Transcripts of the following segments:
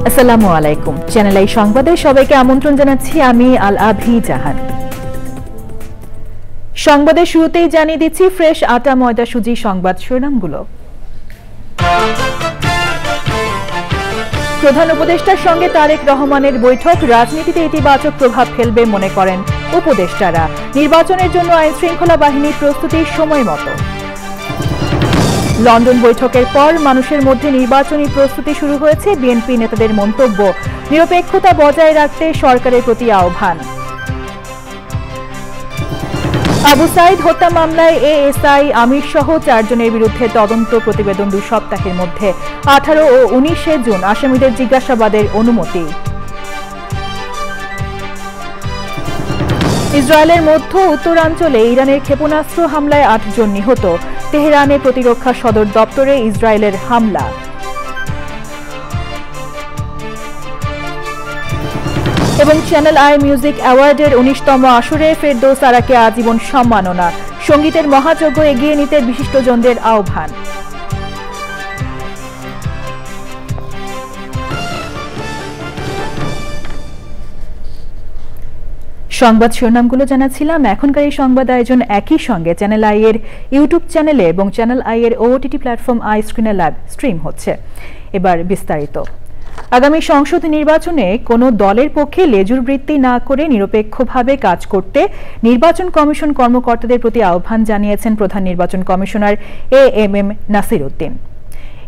আসসালামু আলাইকুম। Channel I সংবাদে সবাইকে আমন্ত্রণ জানাচ্ছি আমি আল আভি জাহান। সংবাদের শুরুতেই জানিয়ে দিচ্ছি ফ্রেশ আটা ময়দা সুজি সংবাদ শিরোনামগুলো। প্রধান উপদেষ্টার সঙ্গে তারেক রহমানের বৈঠক রাজনীতিতে ইতিবাচক প্রভাব ফেলবে মনে করেন উপদেষ্টারা। নির্বাচনের জন্য আইন শৃঙ্খলা বাহিনীর প্রস্তুতির সময় মতো। লন্ডন বৈঠকের পর মানুষের মধ্যে নির্বাচনী প্রস্তুতি শুরু হয়েছে, বিএনপি নেতাদের মন্তব্য। নিরপেক্ষতা বজায় রাখতে সরকারের প্রতি আহ্বান। আবু সাইদ হত্যা মামলায় এএসআই আমির সহ 4 জনের বিরুদ্ধে তদন্ত প্রতিবেদন 2 সপ্তাহের মধ্যে 18 ও 19 জুন আসামিদের জিজ্ঞাসাবাদের অনুমতি। ইসরায়েলের মধ্য উত্তরাঞ্চলে ইরানের ক্ষেপণাস্ত্র হামলায় 8 জন নিহত। তেহরানে প্রতিরক্ষা সদর দপ্তরে ইসরায়েলের হামলা। এবং চ্যানেল আই মিউজিক অ্যাওয়ার্ডের 19তম আসরে ফেরদৌস আরাকে আজীবন সম্মাননা। সঙ্গীতের মহাযজ্ঞ এগিয়ে নিতে বিশিষ্টজনদের আহ্বান। সংবাদ শিরোনামগুলো জানাচ্ছিলাম। এখনকার এই সংবাদ আয়োজন একই সঙ্গে চ্যানেল আই এর ইউটিউব চ্যানেলে এবং চ্যানেল আই এর ওটিটি প্ল্যাটফর্ম আই স্ক্রিনে লাইভ স্ট্রিম হচ্ছে। এবার বিস্তারিত। আগামী সংসদ নির্বাচনে কোনো দলের পক্ষে লেজুর বৃত্তি না করে নিরপেক্ষভাবে কাজ করতে নির্বাচন কমিশন কর্মকর্তাদের প্রতি আহ্বান জানিয়েছেন প্রধান নির্বাচন কমিশনার এএমএম নাসির উদ্দিন।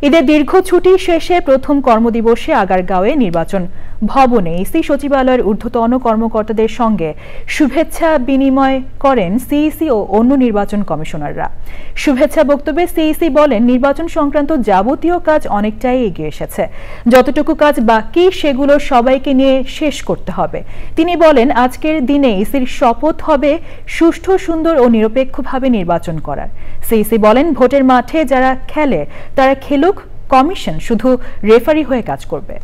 ঈদের দীর্ঘ ছুটি শেষে প্রথম কর্মদিবসে আগারগাঁওয়ে নির্বাচন ভবনে ইসি সচিবালয়ের ঊর্ধ্বতন কর্মকর্তাদের সঙ্গে শুভেচ্ছা বিনিময় করেন সিইসি ও অন্য নির্বাচন কমিশনাররা। শুভেচ্ছা বক্তব্যে সিইসি বলেন, নির্বাচন সংক্রান্ত যাবতীয় কাজ অনেকটাই এগিয়ে এসেছে। যতটুকু কাজ বাকি সেগুলো সবাইকে নিয়ে শেষ করতে হবে। তিনি বলেন, আজকের দিনে ইসির শপথ হবে সুষ্ঠু, সুন্দর ও নিরপেক্ষভাবে নির্বাচন করার। সিইসি বলেন, ভোটের মাঠে যারা খেলে তারা খেলুক, কমিশন শুধু রেফারি হয়ে কাজ করবে।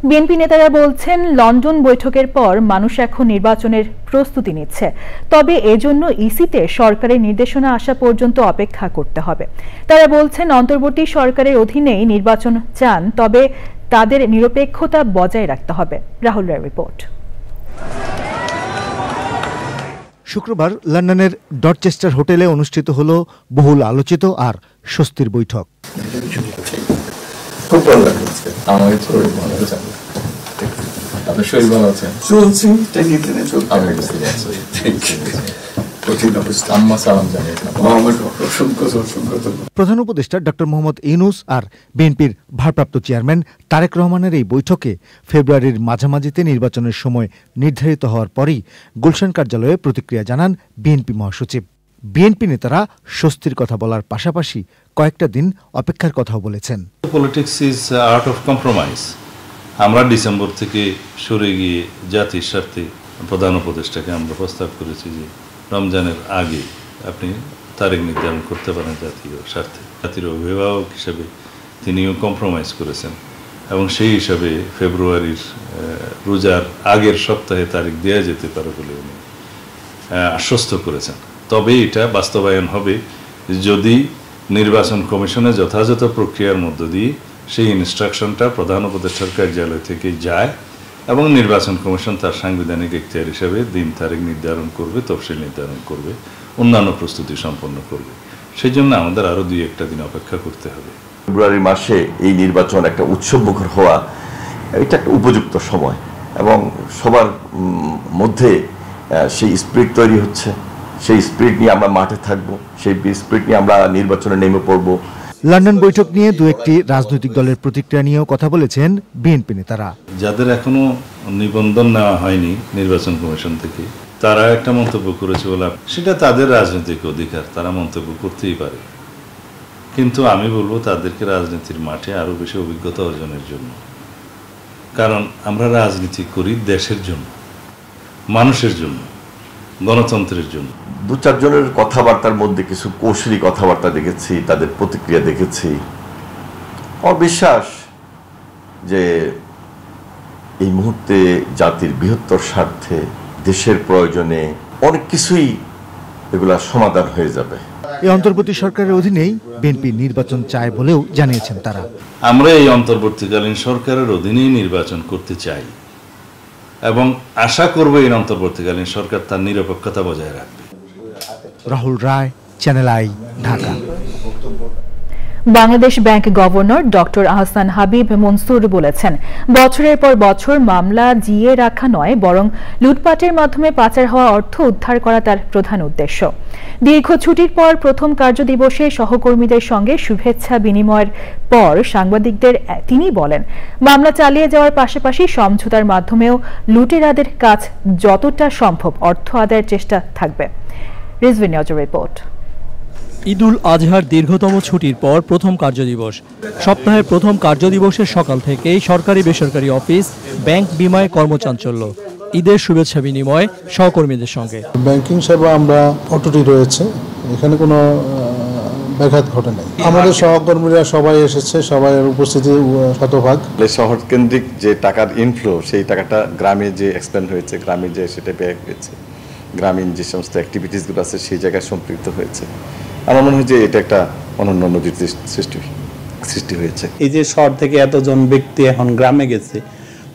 বিএনপি নেতারা বলছেন, লন্ডন বৈঠকের পর মানুষ এখন নির্বাচনের প্রস্তুতি নিচ্ছে। তবে এজন্য ইসিতে সরকারের নির্দেশনা আসা পর্যন্ত অপেক্ষা করতে হবে। তারা বলছেন, অন্তর্বর্তী সরকারের অধীনেই নির্বাচন চান, তবে তাদের নিরপেক্ষতা বজায় রাখতে হবে। রাহুল রায়ের রিপোর্ট। শুক্রবার লন্ডনের ডরচেস্টার হোটেলে অনুষ্ঠিত হলো বহুল আলোচিত আর স্বস্তির বৈঠক। খুব ভালো লাগছে। আমার শরীর ভালো আছে। আপনার শরীর ভালো আছে? চলছি, টেকনিক্যালি চলছে। প্রধান উপদেষ্টা ডক্টর মোহাম্মদ ইউনূস আর বিএনপির ভারপ্রাপ্ত চেয়ারম্যান তারেক রহমানের এই বৈঠকে ফেব্রুয়ারির মাঝামাঝিতে নির্বাচনের সময় নির্ধারিত হওয়ার পরই গুলশান কার্যালয়ে প্রতিক্রিয়া জানান বিএনপি মহাসচিব। বিএনপি নেতারা স্বস্তির কথা বলার পাশাপাশি কয়েকটা দিন অপেক্ষার কথাও বলেছেন। Politics is art of compromise. আমরা ডিসেম্বর থেকে সরে গিয়ে জাতির স্বার্থে প্রধান উপদেষ্টাকে আমরা প্রস্তাব করেছি যে রমজানের আগে আপনি তারিখ নির্ধারণ করতে পারেন জাতীয় স্বার্থে। জাতির অভিভাবক হিসেবে তিনিও কম্প্রোমাইজ করেছেন এবং সেই হিসাবে ফেব্রুয়ারির রোজার আগের সপ্তাহে তারিখ দেওয়া যেতে পারে বলে উনি আশ্বস্ত করেছেন। তবে এটা বাস্তবায়ন হবে যদি নির্বাচন কমিশনের যথাযথ প্রক্রিয়ার মধ্য দিয়ে সেই ইনস্ট্রাকশনটা প্রধান উপদেষ্টার কার্যালয় থেকে যায় এবং নির্বাচন কমিশন তার সাংবিধানিক এখতিয়ার হিসেবে দিন তারিখ নির্ধারণ করবে, তফসিল নির্ধারণ করবে, অন্যান্য প্রস্তুতি সম্পন্ন করবে। সেই জন্য আমাদের আরও 2-1 দিন অপেক্ষা করতে হবে। ফেব্রুয়ারি মাসে এই নির্বাচন একটা উৎসবমুখর হওয়া, এটা একটা উপযুক্ত সময় এবং সবার মধ্যে সেই স্পিরিট তৈরি হচ্ছে। সেই স্পিরিট নিয়ে আমরা মাঠে থাকবো, সেই স্পিরিট নিয়ে আমরা নির্বাচনে নেমে পড়বো। লন্ডন বৈঠক নিয়ে 2-1টি রাজনৈতিক দলের প্রতিক্রিয়া নিয়েও কথা বলেছেন বিএনপি নেতারা। যাদের এখনো নিবন্ধন নেওয়া হয়নি নির্বাচন কমিশন থেকে, তারা একটা মন্তব্য করেছে বলে সেটা তাদের রাজনৈতিক অধিকার, তারা মন্তব্য করতেই পারে। কিন্তু আমি বলবো তাদেরকে রাজনীতির মাঠে আরো বেশি অভিজ্ঞতা অর্জনের জন্য। কারণ আমরা রাজনীতি করি দেশের জন্য, মানুষের জন্য, গণতন্ত্রের জন্য। 2-4 জনের কথাবার্তার মধ্যে কিছু কৌশলী কথাবার্তা দেখেছি, তাদের প্রতিক্রিয়া দেখেছি। আমার বিশ্বাস যে এই মুহূর্তে জাতির বৃহত্তর স্বার্থে, দেশের প্রয়োজনে অনেক কিছুই এগুলা সমাধান হয়ে যাবে। এই অন্তর্বর্তী সরকারের অধীনেই বিএনপি নির্বাচন চায় বলেও জানিয়েছেন তারা। আমরা এই অন্তর্বর্তীকালীন সরকারের অধীনেই নির্বাচন করতে চাই এবং আশা করব এই অন্তর্বর্তীকালীন সরকার তার নিরপেক্ষতা বজায় রাখবে। Rahul Roy, Channel I, Dhaka. Bangladesh bank governor doctor Ahsan Habib Mansur বলেছেন, বছরের পর বছর মামলা জিইয়ে রাখা নয়, বরং লুটপাটের মাধ্যমে পাচার হওয়া অর্থ উদ্ধার করা তার প্রধান উদ্দেশ্য। দীর্ঘ ছুটির পর প্রথম কার্যদিবসে সহকর্মীদের সঙ্গে শুভেচ্ছা বিনিময়ের পর সাংবাদিকদের তিনি বলেন, মামলা চালিয়ে যাওয়ার পাশাপাশি সমঝোতার মাধ্যমেও লুটেরাদের কাজ যতটা সম্ভব অর্থ আদায়ের চেষ্টা থাকবে। রিজভিন নিউজের রিপোর্ট। ঈদুল আজহার দীর্ঘতম ছুটির পর প্রথম কার্যদিবস। সপ্তাহের প্রথম কার্যদিবসের সকাল থেকেই সরকারি বেসরকারি অফিস, ব্যাংক, বিমায় কর্মচাঞ্চল্য। ঈদের শুভেচ্ছা বিনিময় সহকর্মীদের সঙ্গে। ব্যাংকিং সেবা আমরা অটুটি রয়েছে, এখানে কোনো ব্যাঘাত ঘটে নাই। আমাদের সহকর্মীরা সবাই এসেছে, সবাই উপস্থিতি শতভাগ। শহর কেন্দ্রিক যে টাকার ইনফ্লো, সেই টাকাটা গ্রামে যে এক্সপেন্ড হয়েছে, গ্রামে যে সেটা ব্যয় হয়েছে, গ্রামীণ যে সমস্ত অ্যাক্টিভিটিসগুলো আছে সেই জায়গায় সম্পৃক্ত হয়েছে। আমার মনে হয় যে এটা একটা অনন্য নজির সৃষ্টি হয়েছে। এই যে শহর থেকে এতজন ব্যক্তি এখন গ্রামে গেছে,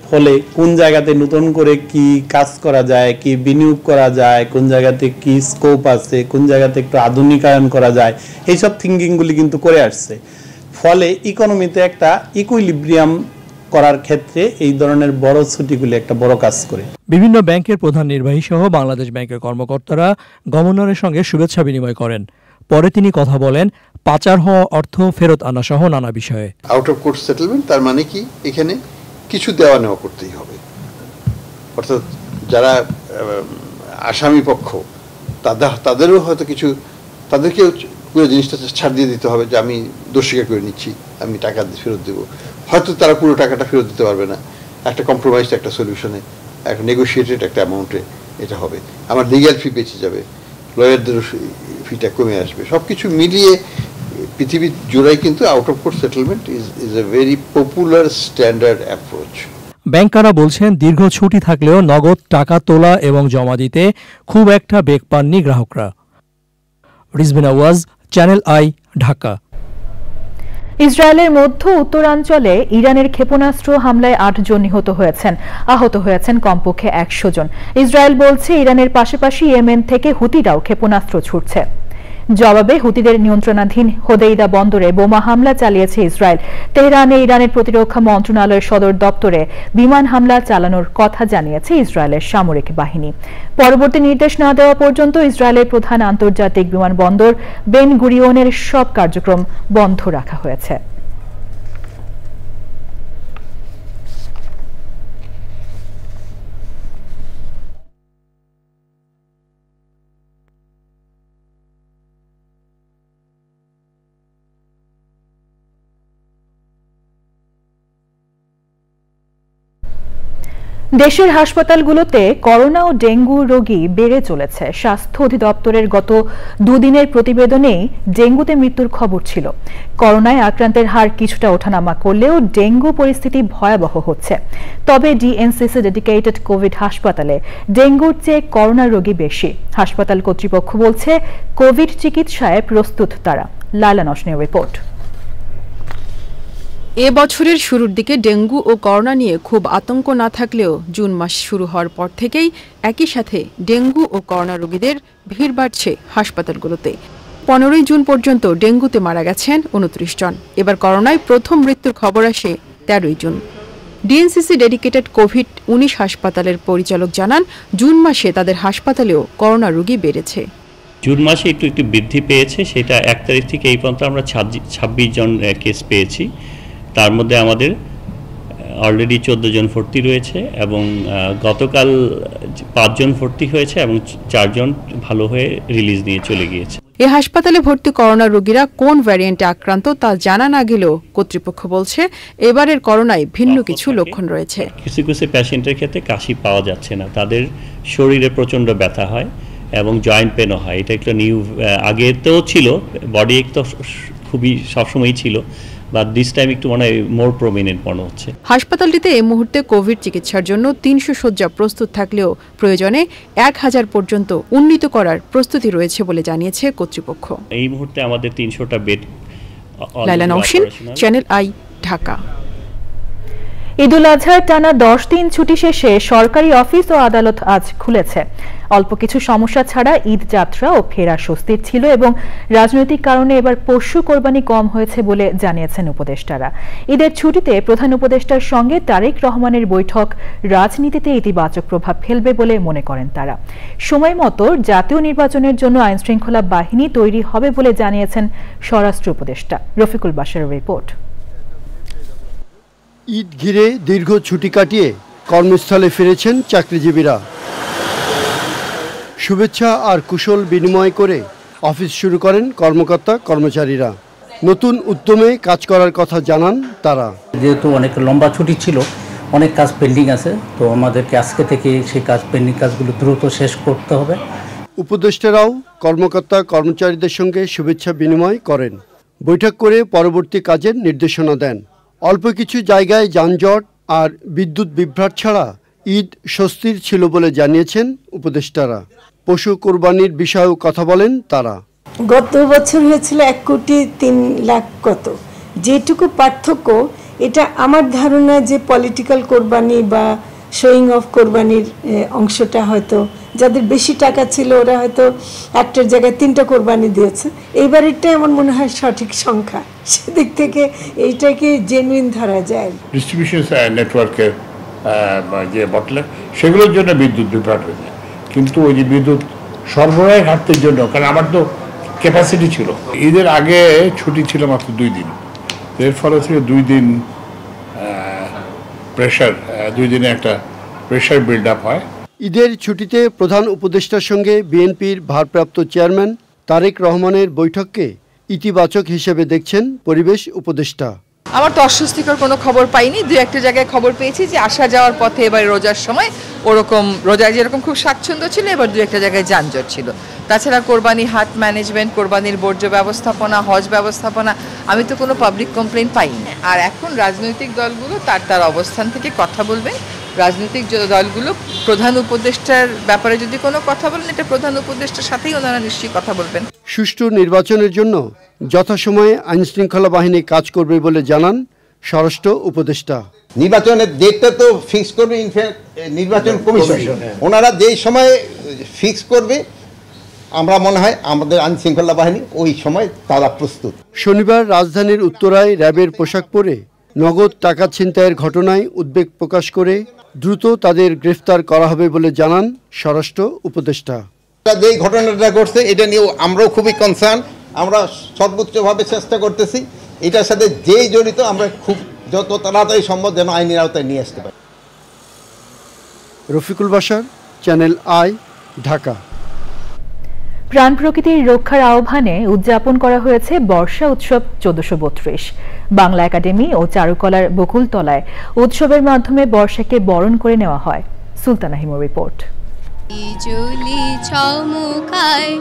ফলে কোন জায়গাতে নতুন করে কি কাজ করা যায়, কি বিনিয়োগ করা যায়, কোন জায়গাতে কি স্কোপ আছে, কোন জায়গাতে একটু আধুনিকায়ন করা যায়, এইসব থিঙ্কিংগুলি কিন্তু করে আসছে। ফলে ইকোনমিতে একটা ইকুইলিব্রিয়াম করার ক্ষেত্রে এই ধরনের বড় ছুটিগুলি একটা বড় কাজ করে। বিভিন্ন ব্যাংকের প্রধান নির্বাহী সহ বাংলাদেশ ব্যাংকের কর্মকর্তারা গভর্নরের সঙ্গে শুভেচ্ছা বিনিময় করেন। পরে তিনি কথা বলেন পাচার হওয়া অর্থ ফেরত আনা সহ নানা বিষয়ে। আউট অফ কোর্ট সেটেলমেন্ট তার মানে কি, এখানে কিছু দেওয়া নেওয়া করতেই হবে। অর্থাৎ যারা আসামি পক্ষ তাদেরও হয়তো কিছু, তাদেরকেও পুরো জিনিসটা ছাড় দিয়ে দিতে হবে যে আমি দোষীকে করে নিচ্ছি, আমি টাকা ফেরত দেবো। হয়তো তারা পুরো টাকাটা ফেরত দিতে পারবে না, একটা কম্প্রোমাইজ একটা সলিউশনে, একটা নেগোসিয়েটেড একটা অ্যামাউন্টে এটা হবে। আমার লিগ্যাল ফি বেঁচে যাবে, লয়ারদের ফিটা কমে আসবে। সব কিছু মিলিয়ে পৃথিবীর জোড়াই কিন্তু out of court settlement is a very popular standard approach. ব্যাংকাররা বলছেন দীর্ঘ ছুটি থাকলেও নগদ টাকা তোলা এবং জমা দিতে খুব একটা বেগ পাননি গ্রাহকরা। রিজভিন আওয়াজ, চ্যানেল আই, ঢাকা। ইসরায়েলের মধ্য উত্তরাঞ্চলে ইরানের ক্ষেপণাস্ত্র হামলায় 8 জন নিহত হয়েছেন, আহত হয়েছেন কমপক্ষে 100 জন। ইসরায়েল বলছে ইরানের পাশাপাশি ইয়েমেন থেকে হুতিরাও ক্ষেপণাস্ত্র ছুড়ছে। জবাবে হুতিদের নিয়ন্ত্রণাধীন হোদেইদা বন্দরে বোমা হামলা চালিয়েছে ইসরায়েল। তেহরানে ইরানের প্রতিরক্ষা মন্ত্রণালয়ের সদর দপ্তরে বিমান হামলা চালানোর কথা জানিয়েছে ইসরায়েলের সামরিক বাহিনী। পরবর্তী নির্দেশ না দেওয়া পর্যন্ত ইসরায়েলের প্রধান আন্তর্জাতিক বিমানবন্দর বেন গুরিয়নের সব কার্যক্রম বন্ধ রাখা হয়েছে। দেশের হাসপাতালগুলোতে করোনা ও ডেঙ্গু রোগী বেড়ে চলেছে। স্বাস্থ্য অধিদপ্তরের গত দুদিনের প্রতিবেদনেই ডেঙ্গুতে মৃত্যুর খবর ছিল। করোনায় আক্রান্তের হার কিছুটা ওঠানামা করলেও ডেঙ্গু পরিস্থিতি ভয়াবহ হচ্ছে। তবে ডিএনসিসি ডেডিকেটেড কোভিড হাসপাতালে ডেঙ্গুর চেয়ে করোনা রোগী বেশি। হাসপাতাল কর্তৃপক্ষ বলছে কোভিড চিকিৎসায় প্রস্তুত তারা। লায়লা নসনের রিপোর্ট। এ বছরের শুরুর দিকে ডেঙ্গু ও করোনা নিয়ে খুব আতঙ্ক না থাকলেও জুন মাস শুরু হওয়ার পর থেকেই একই সাথে ডেঙ্গু ও করোনা রোগীদের ভিড় বাড়ছে হাসপাতালগুলোতে। 15 জুন পর্যন্ত ডেঙ্গুতে মারা গেছেন 29 জন। এবার করোনায় প্রথম মৃত্যুর খবর আসে 13 জুন। ডিএনসিসি ডেডিকেটেড কোভিড-19 হাসপাতালের পরিচালক জানান, জুন মাসে তাদের হাসপাতালেও করোনা রোগী বেড়েছে। জুন মাসে একটু বৃদ্ধি পেয়েছে, সেটা 1 তারিখ থেকে এই পর্যন্ত আমরা 26 জন কেস পেয়েছি। তার মধ্যে আমাদের অলরেডি 14 জন ভর্তি রয়েছে এবং গতকাল 5 জন ভর্তি হয়েছে এবং 4 জন ভালো হয়ে রিলিজ নিয়ে চলে গিয়েছে। এই হাসপাতালে ভর্তি করোনা রোগীরা কোন ভ্যারিয়েন্টে আক্রান্ত তা জানা না গেলেও কর্তৃপক্ষ বলছে এবারের করোনায় ভিন্ন কিছু লক্ষণ রয়েছে। কিছু কিছু পেশেন্টের ক্ষেত্রে কাশি পাওয়া যাচ্ছে না, তাদের শরীরে প্রচণ্ড ব্যথা হয় এবং জয়েন্ট পেনও হয়। এটা একটা নিউ, আগে তো ছিল, বডি এক তো খুবই সবসময়ই ছিল, বাট দিস টাইম একটু মনে হয় মোর প্রমিনেন্ট মনে হচ্ছে। হাসপাতালটিতে এই মুহূর্তে কোভিড চিকিৎসার জন্য 300 শয্যা প্রস্তুত থাকলেও প্রয়োজনে 1000 পর্যন্ত উন্নীত করার প্রস্তুতি রয়েছে বলে জানিয়েছে কর্তৃপক্ষ। এই মুহূর্তে আমাদের 300টা bed. Laila Nowshin, Channel I, Dhaka. ঈদুল আজহার টানা 10 দিন ছুটি শেষে সরকারি অফিস ও আদালত আজ খুলেছে। অল্প কিছু সমস্যা ছাড়া ঈদ যাত্রা ও ফেরা স্বস্তির ছিল এবং রাজনৈতিক কারণে এবার পশু কোরবানি কম হয়েছে বলে জানিয়েছেন উপদেষ্টারা। ঈদের ছুটিতে প্রধান উপদেষ্টার সঙ্গে তারেক রহমানের বৈঠক রাজনীতিতে ইতিবাচক প্রভাব ফেলবে বলে মনে করেন তারা। সময় মতো জাতীয় নির্বাচনের জন্য আইনশৃঙ্খলা বাহিনী তৈরি হবে বলে জানিয়েছেন স্বরাষ্ট্র উপদেষ্টা। রফিকুল বাশারের রিপোর্ট। ঈদ ঘিরে দীর্ঘ ছুটি কাটিয়ে কর্মস্থলে ফিরেছেন চাকরিজীবীরা। শুভেচ্ছা আর কুশল বিনিময় করে অফিস শুরু করেন কর্মকর্তা কর্মচারীরা। নতুন উদ্যমে কাজ করার কথা জানান তারা। যেহেতু অনেক লম্বা ছুটি ছিল, অনেক কাজ পেন্ডিং আছে, তো আমাদেরকে আজকে থেকে সেই পেন্ডিং কাজগুলো দ্রুত শেষ করতে হবে। উপদেষ্টারাও কর্মকর্তা কর্মচারীদের সঙ্গে শুভেচ্ছা বিনিময় করেন, বৈঠক করে পরবর্তী কাজের নির্দেশনা দেন। অল্প কিছু জায়গায় যানজট আর বিদ্যুৎ বিভ্রাট ছাড়া ঈদ স্বস্তির ছিল বলে জানিয়েছেন উপদেষ্টারা। পশু কোরবানির বিষয়েও কথা বলেন তারা। গত বছর হয়েছিল 1,03,00,000 কত, যেটুকু পার্থক্য এটা আমার ধারণা যে পলিটিক্যাল কোরবানি বা শোয়িং অফ কোরবানির অংশটা হয়তো যাদের বেশি টাকা ছিল ওরা হয়তো একটার জায়গায় 3টা কোরবানি দিয়েছে। এইবারেরটাই আমার মনে হয় সঠিক সংখ্যা, সেদিক থেকে এইটাকে জেনুইন ধরা যায়। ডিস্ট্রিবিউশন নেটওয়ার্কের যে বটলেক সেগুলোর জন্য বিদ্যুৎ বিভ্রাট হয়েছে, কিন্তু ওই যে বিদ্যুৎ সরবরাহের ঘাটতির জন্য, কারণ আমার তো ক্যাপাসিটি ছিল। ঈদের আগে ছুটি ছিল মাত্র 2 দিন, এর ফলে থেকে 2 দিন প্রেশার, 2 দিনে একটা প্রেশার বিল্ড আপ হয়। ঈদের ছুটিতে প্রধান উপদেষ্টার সঙ্গে বিএনপির ভারপ্রাপ্ত চেয়ারম্যান তারেক রহমানের বৈঠককে ইতিবাচক হিসেবে দেখছেন পরিবেশ উপদেষ্টা। আমার তো অস্বস্তিকর কোনো খবর পাইনি, 2-1 জায়গায় খবর পেয়েছি যে আসা যাওয়ার পথে এবার রোজার সময় ওরকম রোজায় যেরকম খুব স্বাচ্ছন্দ্য ছিল, এবার 2-1 জায়গায় যানজট ছিল। তাছাড়া কোরবানি হাট ম্যানেজমেন্ট, কোরবানির বর্জ্য ব্যবস্থাপনা, হজ ব্যবস্থাপনা, আমি তো কোনো পাবলিক কমপ্লেইন পাইনি। আর এখন রাজনৈতিক দলগুলো তার অবস্থান থেকে কথা বলবেন। রাজনৈতিক দলগুলো প্রধান উপদেষ্টার ব্যাপারে যদি কোনো কথা বলেন, এটা প্রধান উপদেষ্টার সাথেই ওনারা নিশ্চয়ই কথা বলবেন। সুষ্ঠু নির্বাচনের জন্য যথাসময়ে আইনশৃঙ্খলা বাহিনী কাজ করবে বলে জানান স্বরাষ্ট্র উপদেষ্টা। নির্বাচনের ডেটটা তো ফিক্স করবে নির্বাচন কমিশন, ওনারা যেই সময় ফিক্স করবে আমরা মনে হয় আমাদের আইনশৃঙ্খলা বাহিনী ওই সময় তারা প্রস্তুত। শনিবার রাজধানীর উত্তরায় র্যাবের পোশাক পরে নগদ টাকা ছিনতাইয়ের ঘটনায় উদ্বেগ প্রকাশ করে দ্রুত তাদের গ্রেফতার করা হবে বলে জানান স্বরাষ্ট্র উপদেষ্টা। যেই ঘটনাটা ঘটছে এটা নিয়েও আমরাও খুবই কনসার্ন, আমরা সর্বোচ্চভাবে চেষ্টা করতেছি এটার সাথে যেই জড়িত আমরা খুব যত তাড়াতাড়ি সম্ভব যেন আইনের আওতায় নিয়ে আসতে পারি। Rafiqul Bashar, channel I, Dhaka. প্রাণ প্রকৃতির রক্ষার আহ্বানে উদযাপন করা হয়েছে বর্ষা উৎসব 1432। বাংলা একাডেমি ও চারুকলার বকুলতলায় উৎসবের মাধ্যমে বর্ষাকে বরণ করে নেওয়া হয়। সুলতানা হিমুর রিপোর্ট। বিজলি চমকায়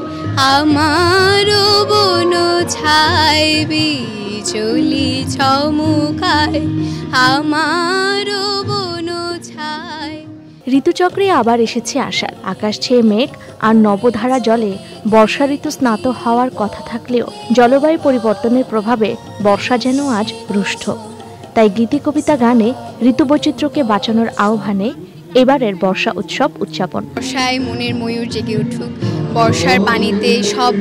আমার বন ছায়, বিজলি চমকায় আমার বন ছায়। ঋতুচক্রে আবার এসেছে আষাঢ়। আকাশ ছেয়ে মেঘ আর নবধারা জলে বর্ষা ঋতু স্নাত হওয়ার কথা থাকলেও জলবায়ু পরিবর্তনের প্রভাবে বর্ষা যেন আজ রুষ্ট। তাই গীতি কবিতা গানে ঋতুবৈচিত্র্যকে বাঁচানোর আহ্বানে এবারের বর্ষা উৎসব উদযাপন। বর্ষায় মনের ময়ূর জেগে উঠুক, বর্ষার পানিতে সব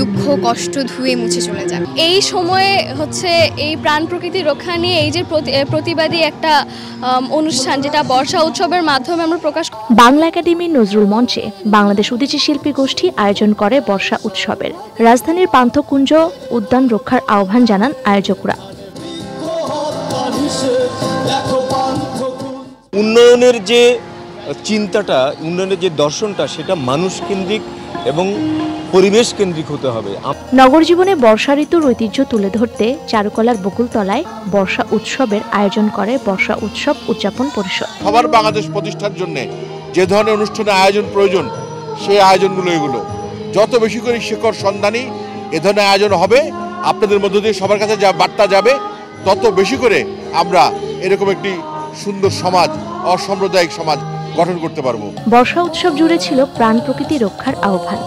দুঃখ কষ্ট ধুয়ে মুছে চলে যাক। এই সময়ে হচ্ছে এই প্রাণ প্রকৃতি রক্ষা নিয়ে এই যে প্রতিবাদী একটা অনুষ্ঠান, যেটা বর্ষা উৎসবের মাধ্যমে আমরা প্রকাশ। বাংলা একাডেমি নজরুল মঞ্চে বাংলাদেশ উদীচী শিল্পী গোষ্ঠী আয়োজন করে বর্ষা উৎসবের। রাজধানীর পান্থকুঞ্জ উদ্যান রক্ষার আহ্বান জানান আয়োজকরা। উন্নয়নের যে চিন্তাটা, উন্নয়নের যে দর্শনটা, সেটা মানুষ কেন্দ্রিক এবং পরিবেশ কেন্দ্রিক হতে হবে। নগর জীবনে বর্ষা ঋতুর ঐতিহ্য তুলে ধরতে চারুকলার বকুলতলায় বর্ষা উৎসবের আয়োজন করে বর্ষা উৎসব উদযাপন পরিষদ। সবার বাংলাদেশ প্রতিষ্ঠার জন্য যে ধরনের অনুষ্ঠানের আয়োজন প্রয়োজন, সেই আয়োজনগুলো এগুলো যত বেশি করে শিকড় সন্ধানী এ ধরনের আয়োজন হবে, আপনাদের মধ্য দিয়ে সবার কাছে যা বার্তা যাবে, তত বেশি করে আমরা এরকম একটি সুন্দর সমাজ, অসাম্প্রদায়িক সমাজ গঠন করতে পারবো। বর্ষা উৎসব জুড়ে ছিল প্রাণ প্রকৃতি রক্ষার আহ্বান।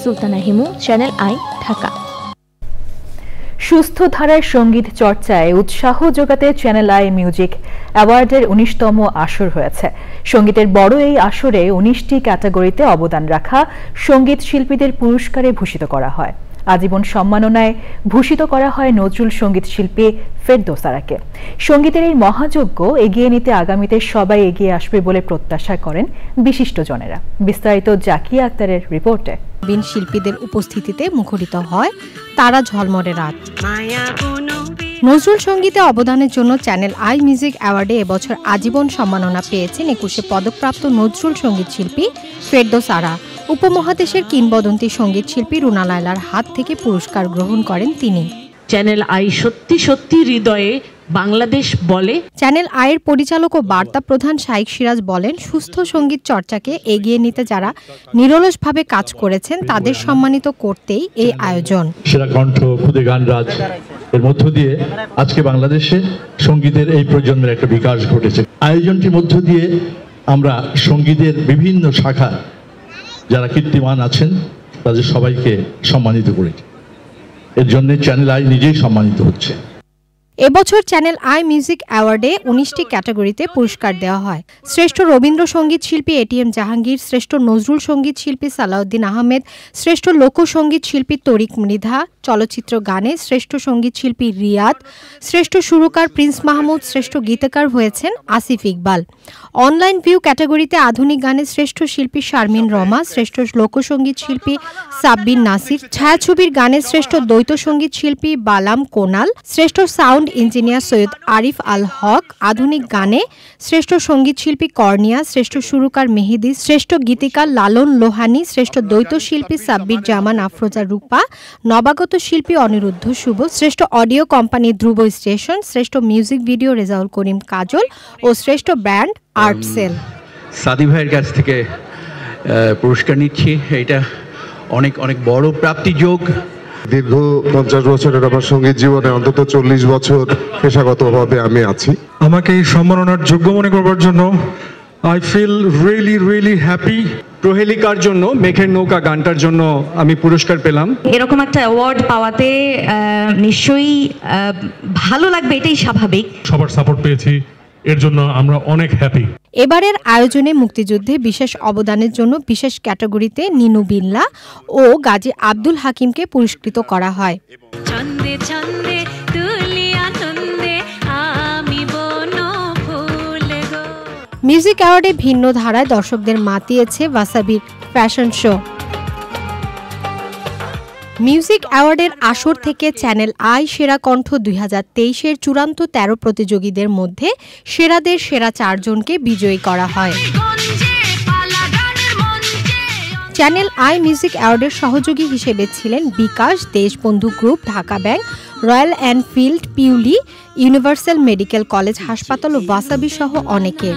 Sultana Himu, channel I, Dhaka. সুস্থ ধারার সঙ্গীত চর্চায় উৎসাহ যোগাতে চ্যানেল আই মিউজিক অ্যাওয়ার্ডের 19তম আসর হয়েছে। সঙ্গীতের বড় এই আসরে 19টি ক্যাটাগরিতে অবদান রাখা সঙ্গীত শিল্পীদের পুরস্কারে ভূষিত করা হয়। আজীবন সম্মাননায় ভূষিত করা হয় নজরুল সঙ্গীত শিল্পী ফেরদৌস আরাকে। সঙ্গীতের এই মহাযজ্ঞ এগিয়ে নিতে আগামীতে সবাই এগিয়ে আসবে বলে প্রত্যাশা করেন বিশিষ্টজনেরা। বিস্তারিত জাকিয়া আক্তারের রিপোর্টে। বিন শিল্পীদের উপস্থিতিতে মুখরিত হয় তারা ঝলমলে রাত। নজরুল সঙ্গীতে অবদানের জন্য চ্যানেল আই মিউজিক অ্যাওয়ার্ডে এবছর আজীবন সম্মাননা পেয়েছেন 21 পদকপ্রাপ্ত নজরুল সঙ্গীত শিল্পী ফেরদৌস আরা। উপমহাদেশের কিংবদন্তি সঙ্গীত শিল্পী রুনা লায়লার হাত থেকে পুরস্কার গ্রহণ করেন তিনি। চ্যানেল আই সত্যি সত্যি হৃদয়ে বাংলাদেশ বলে। চ্যানেল আইয়ের পরিচালক ও বার্তা প্রধান শাইখ সিরাজ বলেন, সুস্থ সঙ্গীত চর্চাকে এগিয়ে নিতে যারা নিরলসভাবে কাজ করেছেন তাদের সম্মানিত করতেই এই আয়োজন। সেরা কণ্ঠ, খুদে গানরাজ, এর মধ্য দিয়ে আজকে বাংলাদেশে সঙ্গীতের এই প্রজন্মের একটা বিকাশ ঘটেছে। আয়োজনটির মধ্য দিয়ে আমরা সঙ্গীতের বিভিন্ন শাখা যারা কীর্তিমান আছেন তাদের সবাইকে সম্মানিত করেছি। এর জন্য চ্যানেল আই নিজেই সম্মানিত হচ্ছে। এবছর চ্যানেল আই মিউজিক অ্যাওয়ার্ডে 19টি ক্যাটাগরিতে পুরস্কার দেওয়া হয়। শ্রেষ্ঠ রবীন্দ্র সঙ্গীত শিল্পী এটিএম জাহাঙ্গীর, শ্রেষ্ঠ নজরুল সঙ্গীত শিল্পী সালাউদ্দিন আহমেদ, শ্রেষ্ঠ লোকসঙ্গীত শিল্পী তরিক মৃধা, চলচ্চিত্র গানে শ্রেষ্ঠ সঙ্গীত শিল্পী রিয়াদ, শ্রেষ্ঠ সুরকার প্রিন্স মাহমুদ, শ্রেষ্ঠ গীতকার হয়েছেন আসিফ ইকবাল। অনলাইন ভিউ ক্যাটাগরিতে আধুনিক গানে শ্রেষ্ঠ শিল্পী শারমিন রমা, শ্রেষ্ঠ লোকসঙ্গীত শিল্পী সাব্বির নাসির, ছায়াছবির গানে শ্রেষ্ঠ দ্বৈত সঙ্গীত শিল্পী বালাম কোনাল, শ্রেষ্ঠ সাউন্ড ইঞ্জিনিয়ার সৈয়দ আরিফ আল হক, আধুনিক গানে শ্রেষ্ঠ সঙ্গীত শিল্পী কর্নিয়া, শ্রেষ্ঠ সুরকার মেহেদি, শ্রেষ্ঠ গীতিকার লালন লোহানী, শ্রেষ্ঠ দ্বৈত শিল্পী সাব্বির জামান আফরোজা রূপা, নবাগত শিল্পী অনিরুদ্ধ শুভ, শ্রেষ্ঠ অডিও কোম্পানি ধ্রুব স্টেশন, শ্রেষ্ঠ মিউজিক ভিডিও রেজাউল করিম কাজল ও শ্রেষ্ঠ ব্যান্ড আর্ট সেল। সাদি ভাইয়ের কাছ থেকে পুরস্কার নিচ্ছি, এটা অনেক অনেক বড় প্রাপ্তিযোগ। দীর্ঘ 50 বছরের আমার সঙ্গীত জীবনে অন্তত 40 বছর পেশাগতভাবে আমি আছি। আমাকে এই সম্মাননার যোগ্য মনে করবার জন্য আই ফিল রিয়েলি হ্যাপি। প্রহেলিকার জন্য মেঘের নৌকা গানটার জন্য আমি পুরস্কার পেলাম। এরকম একটা অ্যাওয়ার্ড পাওয়াতে নিশ্চয়ই ভালো লাগবে, এটাই স্বাভাবিক। সবার সাপোর্ট পেয়েছি, এর জন্য আমরা অনেক হ্যাপি। এবারের আয়োজনে মুক্তিযুদ্ধে বিশেষ অবদানের জন্য বিশেষ ক্যাটাগরিতে নিনু বিল্লা ও গাজী আব্দুল হাকিমকে পুরস্কৃত করা হয়। মিউজিক অ্যাওয়ার্ডে ভিন্ন ধারায় দর্শকদের মাতিয়েছে ওয়াসাবির ফ্যাশন শো। মিউজিক অ্যাওয়ার্ডের আসর থেকে চ্যানেল আই সেরা কণ্ঠ 2023-এর চূড়ান্ত 13 প্রতিযোগীদের মধ্যে সেরাদের সেরা 4 জনকে বিজয়ী করা হয়। চ্যানেল আই মিউজিক অ্যাওয়ার্ডের সহযোগী হিসেবে ছিলেন bKash, Deshbandhu group, Dhaka bank, Royal Enfield, পিউলি, ইউনিভার্সাল মেডিকেল কলেজ হাসপাতাল ও ওয়াসাবি সহ অনেকে।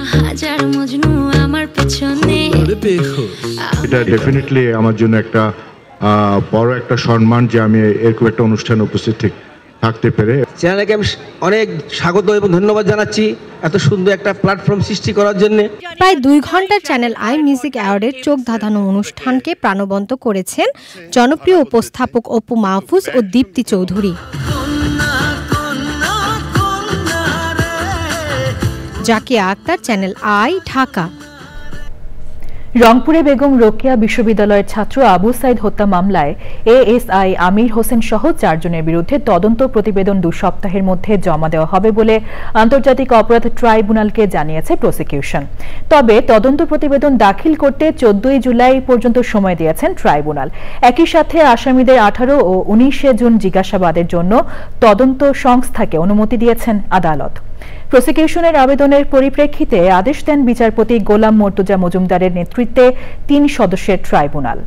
এটা ডেফিনেটলি আমার জন্য একটা বড় একটা সম্মান যে আমি এরকম একটা অনুষ্ঠানে উপস্থিত থাকতে পেরে। চ্যানেলকে আমি অনেক স্বাগত এবং ধন্যবাদ জানাচ্ছি এত সুন্দর একটা প্ল্যাটফর্ম সৃষ্টি করার জন্য। প্রায় 2 ঘন্টার চ্যানেল আই মিউজিক অ্যাওয়ার্ডের চোখ ধাঁধানো অনুষ্ঠানকে প্রাণবন্ত করেছেন জনপ্রিয় উপস্থাপক অপু মাহফুজ ও দীপ্তি চৌধুরী। Zakia Akter, Channel I, Dhaka. রংপুরে বেগম রোকেয়া বিশ্ববিদ্যালয়ের ছাত্র আবু সাইদ হত্যা মামলায় এএসআই আমির হোসেন সহ 4 জনের বিরুদ্ধে তদন্ত প্রতিবেদন 2 সপ্তাহের মধ্যে জমা দেওয়া হবে বলে আন্তর্জাতিক অপরাধ ট্রাইব্যুনালকে জানিয়েছে প্রসিকিউশন। তবে তদন্ত প্রতিবেদন দাখিল করতে 14 জুলাই পর্যন্ত সময় দিয়েছেন ট্রাইব্যুনাল। একই সাথে আসামিদের 18 ও 19 জুন জিজ্ঞাসাবাদের জন্য তদন্ত সংস্থাকে অনুমতি দিয়েছেন আদালত। প্রসিকিউশনের আবেদনের পরিপ্রেক্ষিতে আদেশ দেন বিচারপতি গোলাম মর্তুজা মজুমদারের নেতৃত্বে 3 সদস্যের ট্রাইব্যুনাল।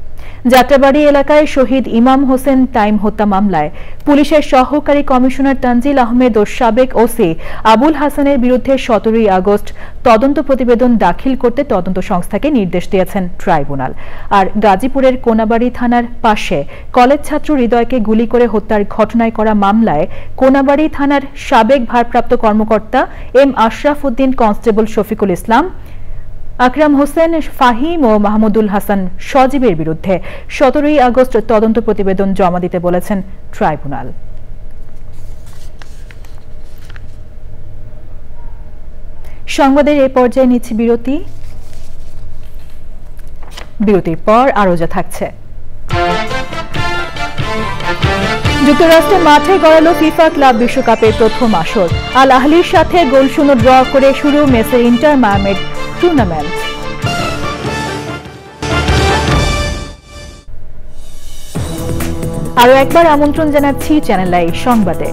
যাত্রাবাড়ি এলাকায় শহীদ ইমাম হোসেন টাইম হত্যা মামলায় পুলিশের সহকারী কমিশনার তানজিল আহমেদ ও সাবেক ওসি আবুল হাসানের বিরুদ্ধে 17 আগস্ট তদন্ত প্রতিবেদন দাখিল করতে তদন্ত সংস্থাকে নির্দেশ দিয়েছেন ট্রাইব্যুনাল। আর গাজীপুরের কোনাবাড়ি থানার পাশে কলেজ ছাত্র হৃদয়কে গুলি করে হত্যার ঘটনায় করা মামলায় কোনাবাড়ি থানার সাবেক ভারপ্রাপ্ত কর্মকর্তা এম আশরাফ উদ্দিন, কনস্টেবল শফিকুল ইসলাম, আকরাম হোসেন, ফাহিম ও মাহমুদুল হাসান সজীবের বিরুদ্ধে 17 আগস্ট তদন্ত প্রতিবেদন জমা দিতে বলেছেন ট্রাইব্যুনাল। সংবাদের এই পর্যায়ে নিচ্ছি বিরতি। বিরতির পর আরো যা থাকছে। যুক্তরাষ্ট্রের মাঠে গড়ালো ফিফা ক্লাব বিশ্বকাপের প্রথম আসর। আল আহলির সাথে গোলশূন্য ড্র করে শুরু মেসের ইন্টার মায়ামির টুর্নামেন্ট। আরো একবার আমন্ত্রণ জানাচ্ছি চ্যানেল আই সংবাদে।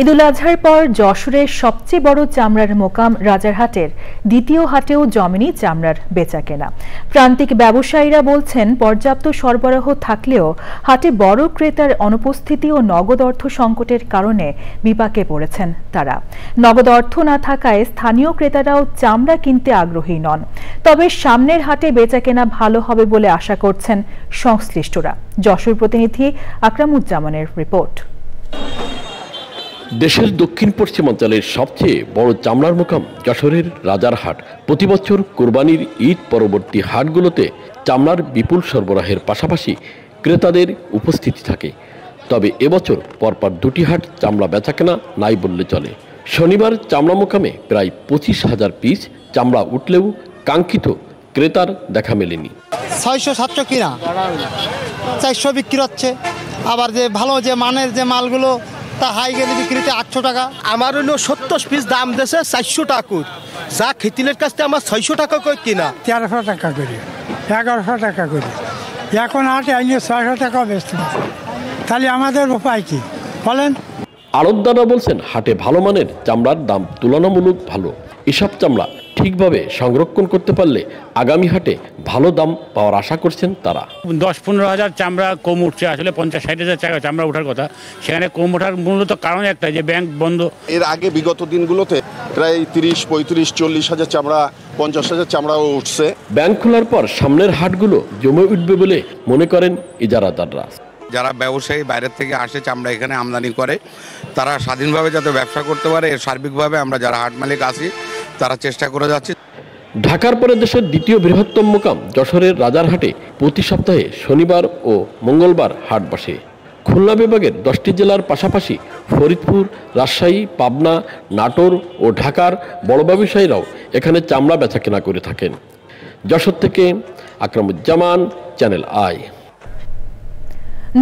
ঈদুল আজহার পর যশোরের সবচেয়ে বড় চামড়ার মোকাম রাজারহাটের দ্বিতীয় হাটেও জমেনি চামড়ার বেচাকেনা। প্রান্তিক ব্যবসায়ীরা বলছেন, পর্যাপ্ত সরবরাহ থাকলেও হাটে বড় ক্রেতার অনুপস্থিতি ও নগদ অর্থ সংকটের কারণে বিপাকে পড়েছেন তারা। নগদ অর্থ না থাকায় স্থানীয় ক্রেতারাও চামড়া কিনতে আগ্রহী নন। তবে সামনের হাটে বেচাকেনা ভালো হবে বলে আশা করছেন সংশ্লিষ্টরা। যশোর প্রতিনিধি আকরামুজ্জামানের রিপোর্ট। দেশের দক্ষিণ পশ্চিমাঞ্চলের সবচেয়ে বড় চামড়ার মোকাম যশোরের রাজারহাট। প্রতি বছর কোরবানির ঈদ পরবর্তী হাটগুলোতে চামড়ার বিপুল সরবরাহের পাশাপাশি ক্রেতাদের উপস্থিতি থাকে। তবে এবছর পরপর দুটি হাট চামড়া বেচাকেনা নাই বললে চলে। শনিবার চামড়া মোকামে প্রায় 25,000 পিস চামড়া উঠলেও কাঙ্ক্ষিত ক্রেতার দেখা মেলেনি। 600-700 কিনা, 400 বিক্রি হচ্ছে। আবার যে ভালো যে মানের যে মালগুলো তা হাই গেলে বিক্রিতে 800 টাকা। আমার হলো 70 পিস দাম দেশে 400 টাকা, যা খেতিলের কাছ থেকে আমার 600 টাকা করে কিনা। 1300 টাকা করে, 1100 টাকা করে। এখন হাটে আইনে 600 টাকা বেচতে, তাহলে আমাদের উপায় কি বলেন? আড়তদাররা বলছেন, হাটে ভালো মানের চামড়ার দাম তুলনামূলক ভালো। এসব চামড়া ঠিকভাবে সংরক্ষণ করতে পারলে আগামী হাটে ভালো দাম পাওয়ার আশা করছেন তারা। 10-15 হাজার চামড়া কম উঠছে, আসলে 50-60 হাজার চামড়া ওঠার কথা। সেখানে কম ওঠার মূলত কারণ একটা, যে ব্যাংক বন্ধ। এর আগে বিগত দিনগুলোতে প্রায় 30-35-40 হাজার চামড়া, 50 হাজার চামড়াও উঠছে। ব্যাংক খোলার পর সামনের হাটগুলো জমে উঠবে বলে মনে করেন ইজারাদাররা। যারা ব্যবসায়ী বাইরের থেকে আসে চামড়া এখানে আমদানি করে, তারা স্বাধীনভাবে যাতে ব্যবসা করতে পারে, এর সার্বিকভাবে আমরা যারা হাট মালিক আছি তারা চেষ্টা করে যাচ্ছি। ঢাকার পরে দেশের দ্বিতীয় বৃহত্তম মোকাম যশোরের রাজারহাটে প্রতি সপ্তাহে শনিবার ও মঙ্গলবার হাট বসে। খুলনা বিভাগের 10টি জেলার পাশাপাশি ফরিদপুর, রাজশাহী, পাবনা, নাটোর ও ঢাকার বড় ব্যবসায়ীরাও এখানে চামড়া বেচাকেনা করে থাকেন। যশোর থেকে আকরামুজ্জামান, চ্যানেল আই।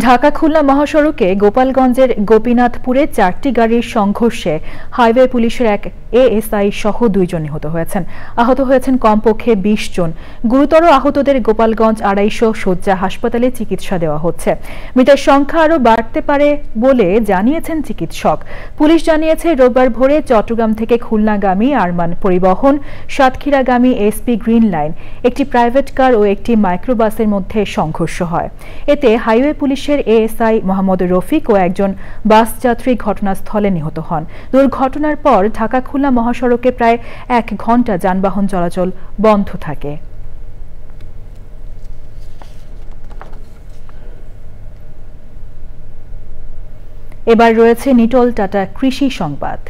ঢাকা খুলনা মহাসড়কে গোপালগঞ্জের গোপীনাথপুরে 4টি গাড়ির সংঘর্ষে হাইওয়ে পুলিশের এক এএসআই সহ 2 জন নিহত হয়েছেন। আহত হয়েছেন কমপক্ষে 20 জন। গুরুতর আহতদের গোপালগঞ্জ 250 শয্যা হাসপাতালে চিকিৎসা দেওয়া হচ্ছে। মৃতের সংখ্যা আরও বাড়তে পারে বলে জানিয়েছেন চিকিৎসক। পুলিশ জানিয়েছে, রোববার ভোরে চট্টগ্রাম থেকে খুলনাগামী আরমান পরিবহন, সাতক্ষীরাগামী এসপি গ্রিন লাইন, একটি প্রাইভেট কার ও একটি মাইক্রোবাসের মধ্যে সংঘর্ষ হয়। এতে হাইওয়ে পুলিশের এএসআই মোহাম্মদ রফিক ও একজন বাস যাত্রী ঘটনাস্থলে নিহত হন। দুর্ঘটনার পর ঢাকা খুলনা মহাসড়কে প্রায় 1 ঘণ্টা যানবাহন চলাচল বন্ধ থাকে। এবার রয়েছে নিটল টাটা কৃষি সংবাদ।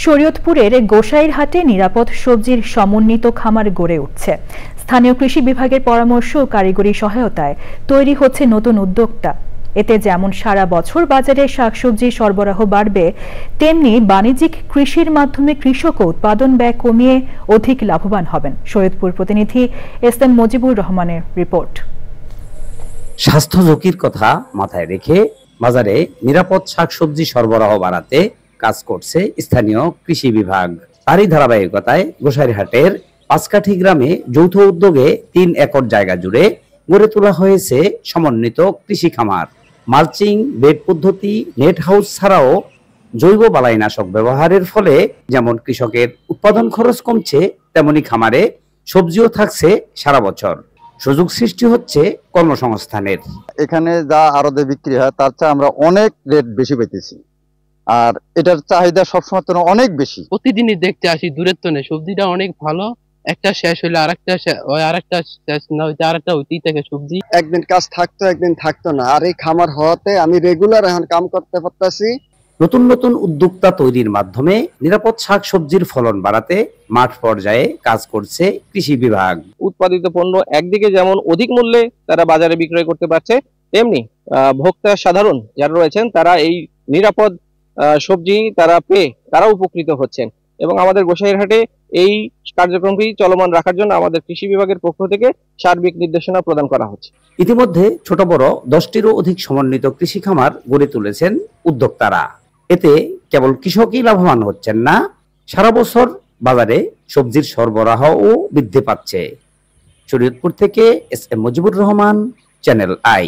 শরীয়তপুরের গোসাইরহাটে নিরাপদ সবজির সমন্বিত খামার গড়ে উঠছে। স্থানীয় কৃষি বিভাগের পরামর্শ ও কারিগরি সহায়তায় তৈরি হচ্ছে নতুন উদ্যোক্তা। এতে যেমন সারা বছর বাজারে শাকসবজি সরবরাহ বাড়বে, তেমনি বাণিজ্যিক কৃষির মাধ্যমে কৃষকও উৎপাদন ব্যয় কমিয়ে অধিক লাভবান হবেন। শরীয়তপুর প্রতিনিধি এসএম মুজিবুর রহমানের রিপোর্ট। স্বাস্থ্য ঝুঁকির কথা মাথায় রেখে বাজারে নিরাপদ শাকসবজি সরবরাহ বাড়াতে কাজ করছে স্থানীয় কৃষি বিভাগ। তারই ধারাবাহিকতায় গোসাইরহাটের পাঁচকাঠি গ্রামে যৌথ উদ্যোগে 3 একর জায়গা জুড়ে গড়ে তোলা হয়েছে সমন্বিত কৃষি খামার। মালচিং, বেড পদ্ধতি, নেট হাউস ছাড়াও জৈব বালাইনাশক ব্যবহারের ফলে যেমন কৃষকের উৎপাদন খরচ কমছে, তেমনি খামারে সবজিও থাকছে সারা বছর। সুযোগ সৃষ্টি হচ্ছে কর্মসংস্থানের। এখানে যা আড়তে বিক্রি হয় তার চেয়ে আমরা অনেক রেট বেশি পেতেছি, আর এটার চাহিদা সবসময় তো অনেক বেশি। প্রতিদিনই দেখতে আসি, দূরের তো নেই, সবজিটা অনেক ভালো, একটা শেষ হলে আরেকটা শেষ না হইতে আরেকটা হইতেই থাকে সবজি। একদিন কাজ থাকতো, একদিন থাকতো না, আর এই খামার হওয়াতে আমি রেগুলার এখন কাম করতে পারতাছি। নতুন নতুন উদ্যোক্তা তৈরির মাধ্যমে নিরাপদ শাকসবজির ফলন বাড়াতে মাঠ পর্যায়ে কাজ করছে কৃষি বিভাগ। উৎপাদিত পণ্য একদিকে যেমন অধিক মূল্যে তারা বাজারে বিক্রয় করতে পারছে, তেমনি ভোক্তা সাধারণ যারা রয়েছেন তারা এই নিরাপদ সবজি তারা পেয়ে তারা উপকৃত হচ্ছেন। এবং আমাদের গোসাইরহাটে এই কার্যক্রমটি চলমান রাখার জন্য আমাদের কৃষি বিভাগের পক্ষ থেকে সার্বিক নির্দেশনা প্রদান করা হচ্ছে। ইতিমধ্যে ছোট বড় 10টিরও অধিক সমন্বিত কৃষি খামার গড়ে তুলেছেন উদ্যোক্তারা। এতে কেবল কৃষকই লাভবান হচ্ছেন না, সারা বছর বাজারে সবজির সরবরাহও বৃদ্ধি পাচ্ছে। শরীয়তপুর থেকে SM Mujibur Rahman, channel I.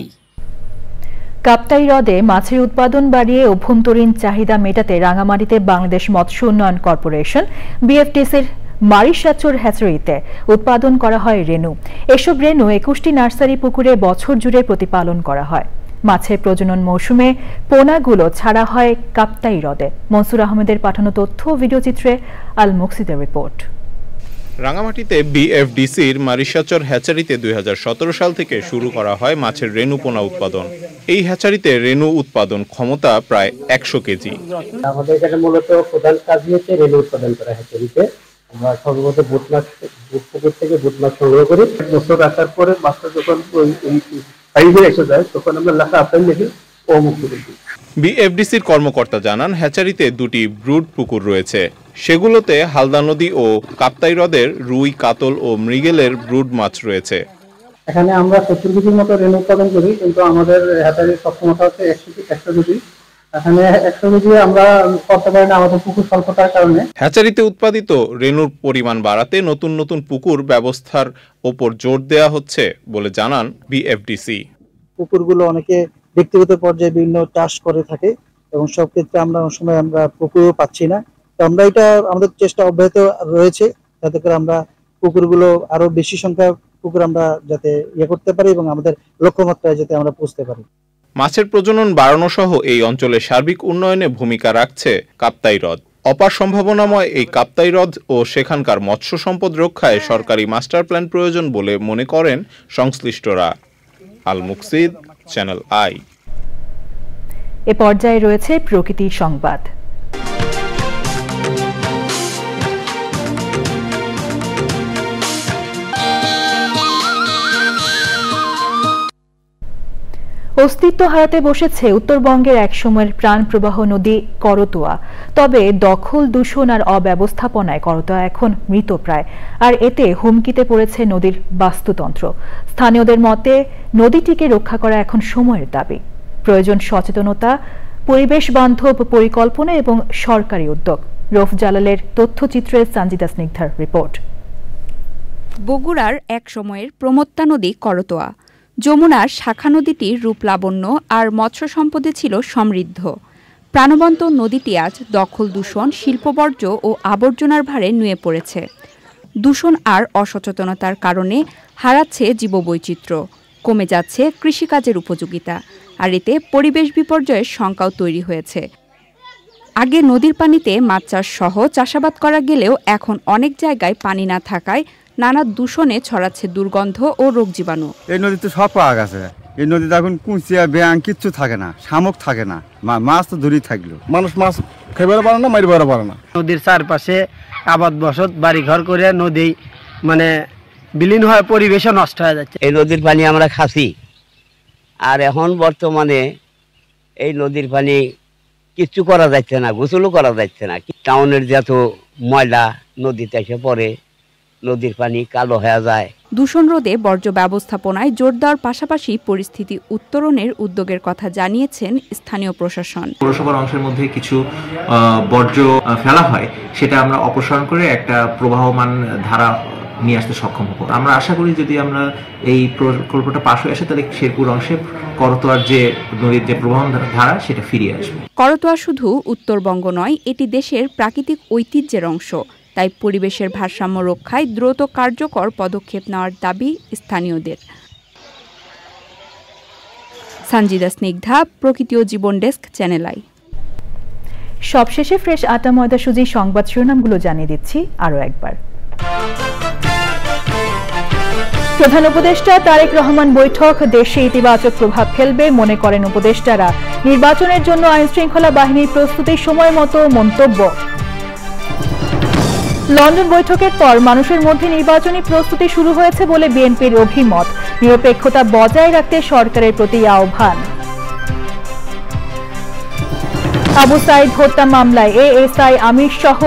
Kaptai হ্রদে মাছের উৎপাদন বাড়িয়ে অভ্যন্তরীণ চাহিদা মেটাতে রাঙামাটিতে বাংলাদেশ মৎস্য উন্নয়ন কর্পোরেশন BFDCর মারিসাচর হ্যাচারিতে উৎপাদন করা হয় রেনু। এসব রেনু 21টি নার্সারি পুকুরে বছর জুড়ে প্রতিপালন করা হয়। মাছের প্রজনন মৌসুমে পোনাগুলো ছাড়া হয় কাপ্তাই হ্রদে। মনসুর আহমেদের পাঠানো তথ্য ও ভিডিওচিত্রে আল মুকসিদের রিপোর্ট। রাঙামাটিতে BFDCর মারিসাচর হ্যাচারিতে 2017 সাল থেকে শুরু করা হয় মাছের রেনু পোনা উৎপাদন। এই হ্যাচারিতে রেনু উৎপাদন ক্ষমতা প্রায় 100 কেজি। আমাদের এখানে মূলত প্রধান কাজ হচ্ছে রেনু উৎপাদন করা। হ্যাচারিতে আমরা সর্বপ্রথম পুকুর থেকে বুট মাছ সংগ্রহ করি। বছর রাখার পরে মাছটা যখন সাইজে এসে যায় তখন আমরা লেখা আপনার লিখে ও মুক্ত করি। BFDCর কর্মকর্তা জানান, হ্যাচারিতে 2টি ব্রুড পুকুর রয়েছে। সেগুলোতে হালদা নদী ও কাপ্তাই হ্রদের রুই, কাতল ও মৃগেলের ব্রুড মাছ রয়েছে। এখানে আমরা 70 কেজির মতো রেনু উৎপাদন করি, কিন্তু আমাদের হ্যাচারির সক্ষমতা হচ্ছে 100 কেজি। এখানে 100 কেজি আমরা করতে পারি না আমাদের পুকুর স্বল্পতার কারণে। হ্যাচারিতে উৎপাদিত রেনুর পরিমাণ বাড়াতে নতুন নতুন পুকুর ব্যবস্থার ওপর জোর দেওয়া হচ্ছে বলে জানান BFDC। পুকুরগুলো অনেকে ব্যক্তিগত পর্যায়ে বিভিন্ন চাষ করে থাকে এবং সব ক্ষেত্রে আমরা অনেক সময় আমরা পুকুরও পাচ্ছি না। তো আমরা এটা আমাদের চেষ্টা অব্যাহত রয়েছে যাতে করে আমরা পুকুরগুলো আরো বেশি সংখ্যা পুকুর আমরা যাতে করতে পারি এবং আমাদের লক্ষ্যমাত্রায় যাতে আমরা পৌঁছতে পারি। মাছের প্রজনন বাড়ানো সহ এই অঞ্চলের সার্বিক উন্নয়নে ভূমিকা রাখছে কাপ্তাই হ্রদ। অপার সম্ভাবনাময় এই কাপ্তাই হ্রদ ও সেখানকার মৎস্য সম্পদ রক্ষায় সরকারি মাস্টার প্ল্যান প্রয়োজন বলে মনে করেন সংশ্লিষ্টরা। আল মুকসিদ, চ্যানেল আই। এ পর্যায়ে রয়েছে প্রকৃতি সংবাদ। অস্তিত্ব হারাতে বসেছে উত্তরবঙ্গের একসময়ের প্রাণপ্রবাহ নদী করতোয়া। তবে দখল, দূষণ আর অব্যবস্থাপনায় করতোয়া এখন মৃতপ্রায়, আর এতে হুমকিতে পড়েছে নদীর বাস্তুতন্ত্র। স্থানীয়দের মতে নদীটিকে রক্ষা করা এখন সময়ের দাবি। প্রয়োজন সচেতনতা, পরিবেশ বান্ধব পরিকল্পনা এবং সরকারি উদ্যোগ। রফ জালালের তথ্যচিত্রে সঞ্জিতা স্নিগ্ধার রিপোর্ট। বগুড়ার এক সময়ের প্রমত্তা নদী করতোয়া। যমুনার শাখা নদীটির রূপ লাবণ্য আর মৎস্য সম্পদে ছিল সমৃদ্ধ। প্রাণবন্ত নদীটি আজ দখল, দূষণ, শিল্পবর্জ্য ও আবর্জনার ভারে নুয়ে পড়েছে। দূষণ আর অসচেতনতার কারণে হারাচ্ছে জীববৈচিত্র্য, কমে যাচ্ছে কৃষিকাজের উপযোগিতা, আর এতে পরিবেশ বিপর্যয়ের শঙ্কাও তৈরি হয়েছে। আগে নদীর পানিতে মাছ চাষ সহ চাষাবাদ করা গেলেও এখন অনেক জায়গায় পানি না থাকায় নানা দূষণে ছড়াচ্ছে দুর্গন্ধ ও রোগ জীবাণু। এই নদীতে সব পাওয়া গেছে। এই নদীতে এখন কুঁচিয়া, ব্যাং কিচ্ছু থাকে না, শামুক থাকে না, মাছ তো দূরেই থাকলো। মানুষ মাছ খাইবারও পারে না, মারিবারও পারে না। নদীর চারপাশে আবাদ বসত বাড়ি ঘর করে নদী বিলীন হয়ে পরিবেশও নষ্ট হয়ে যাচ্ছে। এই নদীর পানি আমরা খাসি, আর এখন বর্তমানে এই নদীর পানি কিচ্ছু করা যাচ্ছে না, গোসলও করা যাচ্ছে না। টাউনের যত ময়লা নদীতে এসে পড়ে, নদীর পানি কালো হয়ে যায়। দূষণ রোধে বর্জ্য ব্যবস্থাপনায় জোর দেওয়ার পাশাপাশি পরিস্থিতি উত্তরণের উদ্যোগের কথা জানিয়েছেন স্থানীয় প্রশাসন। পৌরসভার অংশের মধ্যে কিছু বর্জ্য ফেলা হয়, সেটা আমরা অপসারণ করে একটা প্রবাহমান ধারা নিয়ে আসতে সক্ষম হব। আমরা আশা করি যদি আমরা এই প্রকল্পটা পাশ হয়ে আসে তাহলে শেরপুর অংশে করতোয়ার যে নদীর যে প্রবাহন ধারা সেটা ফিরিয়ে আসবে। করতোয়া শুধু উত্তরবঙ্গ নয়, এটি দেশের প্রাকৃতিক ঐতিহ্যের অংশ। তাই পরিবেশের ভারসাম্য রক্ষায় দ্রুত কার্যকর পদক্ষেপ নেওয়ার দাবি স্থানীয়দের। সঞ্জিদা স্নিগ্ধা, প্রকৃতি ও জীবন ডেস্ক, চ্যানেল আই। সবশেষে ফ্রেশ আটা ময়দা সুজি সংবাদ শিরোনামগুলো জানিয়ে দিচ্ছি আরও একবার। প্রধান উপদেষ্টা তারেক রহমান বৈঠক দেশে ইতিবাচক প্রভাব ফেলবে মনে করেন উপদেষ্টারা। নির্বাচনের জন্য আইনশৃঙ্খলা বাহিনীর প্রস্তুতির সময় মতো মন্তব্য। লন্ডন বৈঠকের পর মানুষের মধ্যে নির্বাচনী প্রস্তুতি শুরু হয়েছে বলে বিএনপির অভিমত। নিরপেক্ষতা বজায় রাখতে সরকারের প্রতি আহ্বান। আবু সাইদ হত্যা মামলায় এএসআই আমির সহ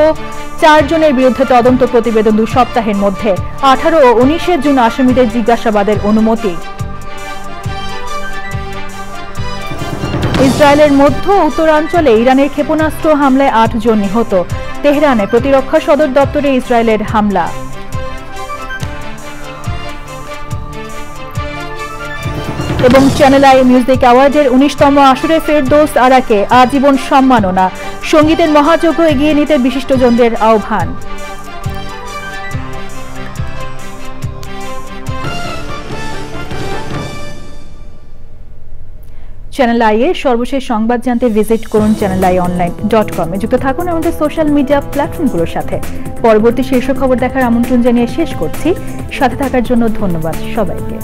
4 জনের বিরুদ্ধে তদন্ত প্রতিবেদন 2 সপ্তাহের মধ্যে। 18 ও 19 জুন আসামিদের জিজ্ঞাসাবাদের অনুমতি। ইসরায়েলের মধ্য উত্তরাঞ্চলে ইরানের ক্ষেপণাস্ত্র হামলায় 8 জন নিহত। তেহরানে প্রতিরক্ষা সদর দপ্তরে ইসরায়েলের হামলা। এবং চ্যানেল আই মিউজিক অ্যাওয়ার্ডের 19তম আসরে ফেরদৌস আরাকে আজীবন সম্মাননা। সঙ্গীতের মহাযজ্ঞ এগিয়ে নিতে বিশিষ্টজনদের আহ্বান। চ্যানেল আই এর সর্বশেষ সংবাদ জানতে ভিজিট করুন channelionline.com এ। যুক্ত থাকুন আমাদের সোশ্যাল মিডিয়া প্ল্যাটফর্মগুলোর সাথে। পরবর্তী শীর্ষ খবর দেখার আমন্ত্রণ জানিয়ে শেষ করছি। সাথে থাকার জন্য ধন্যবাদ সবাইকে।